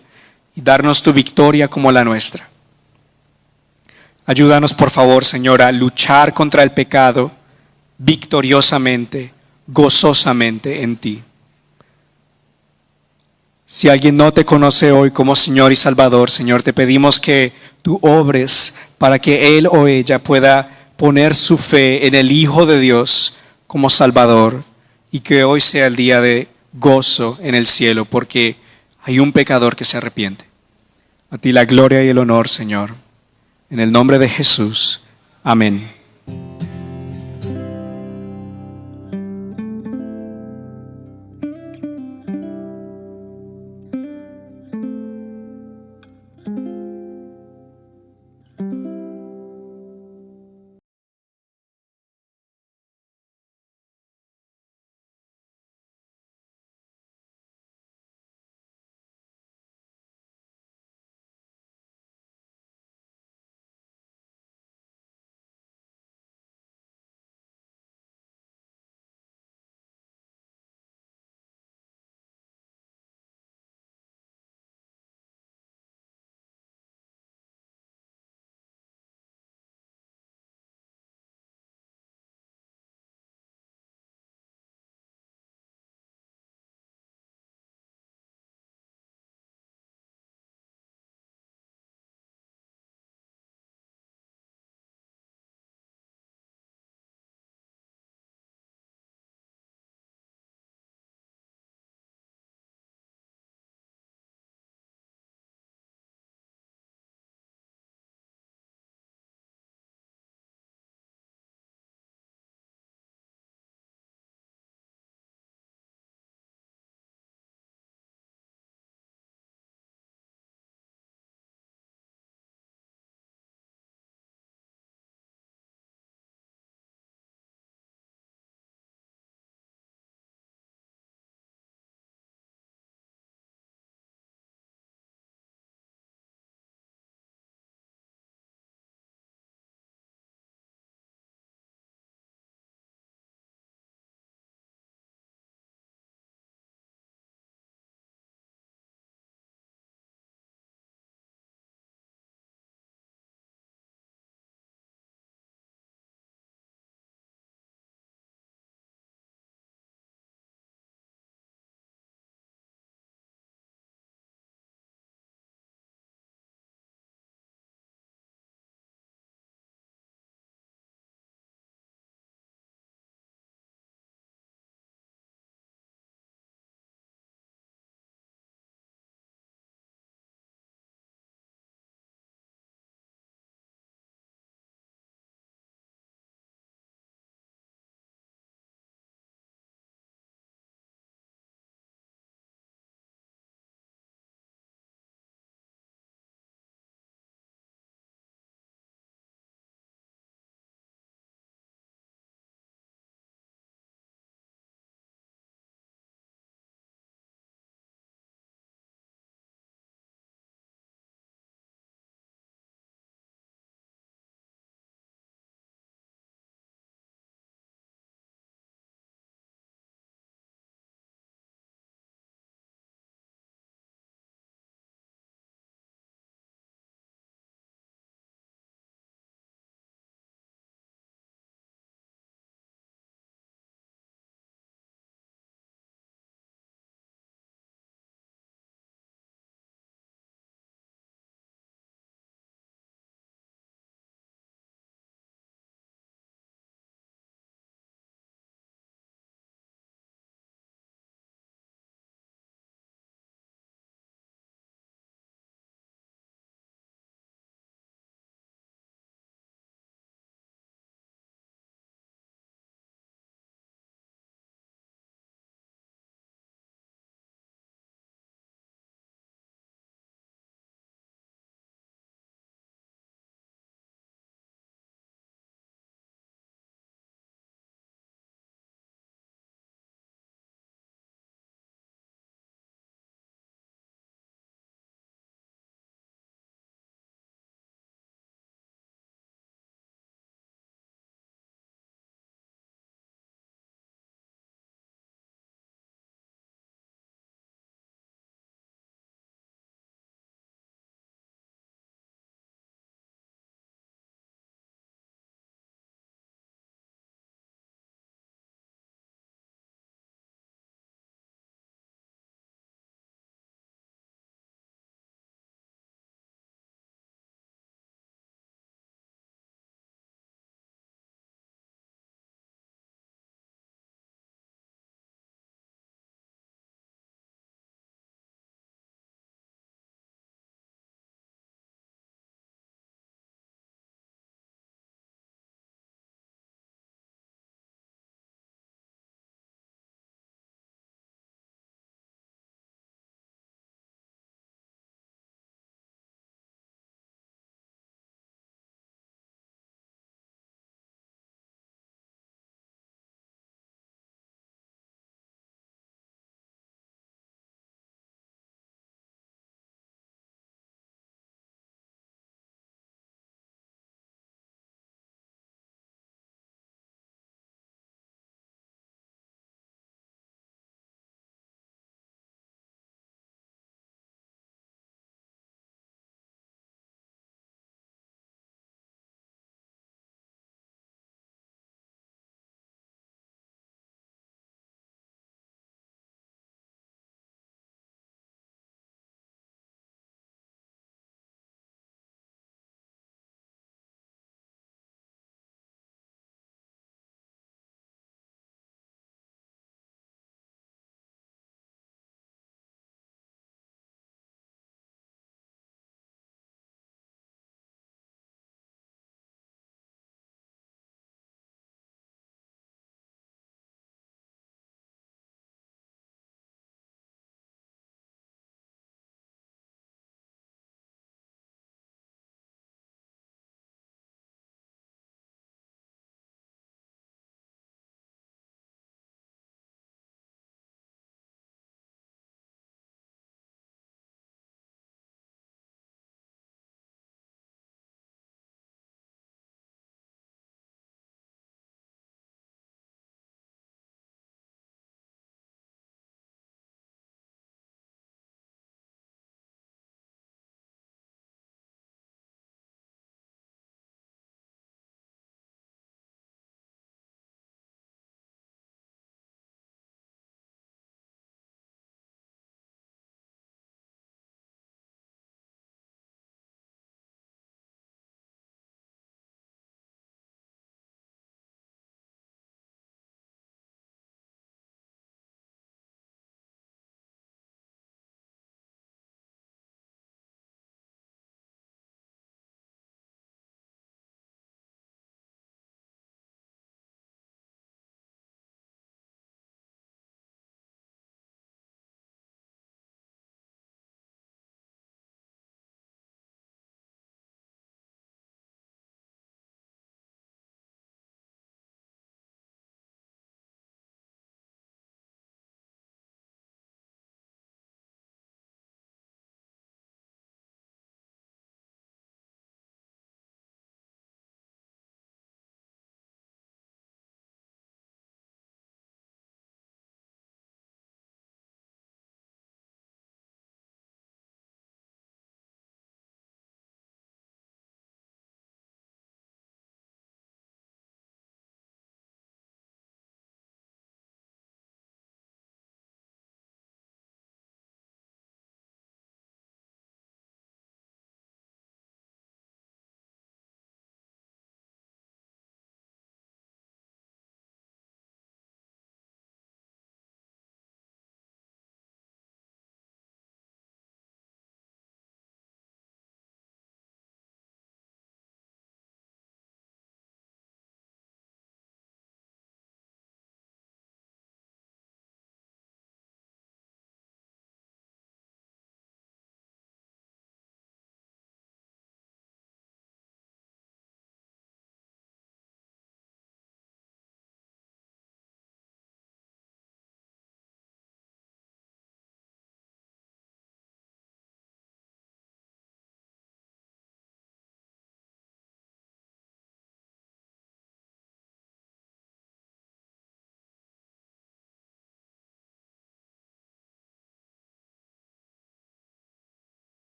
S1: y darnos tu victoria como la nuestra. Ayúdanos, por favor, Señor, a luchar contra el pecado victoriosamente, gozosamente en ti. Si alguien no te conoce hoy como Señor y Salvador, Señor, te pedimos que tú obres para que él o ella pueda poner su fe en el Hijo de Dios como Salvador, y que hoy sea el día de gozo en el cielo, porque hay un pecador que se arrepiente. A ti la gloria y el honor, Señor. En el nombre de Jesús. Amén.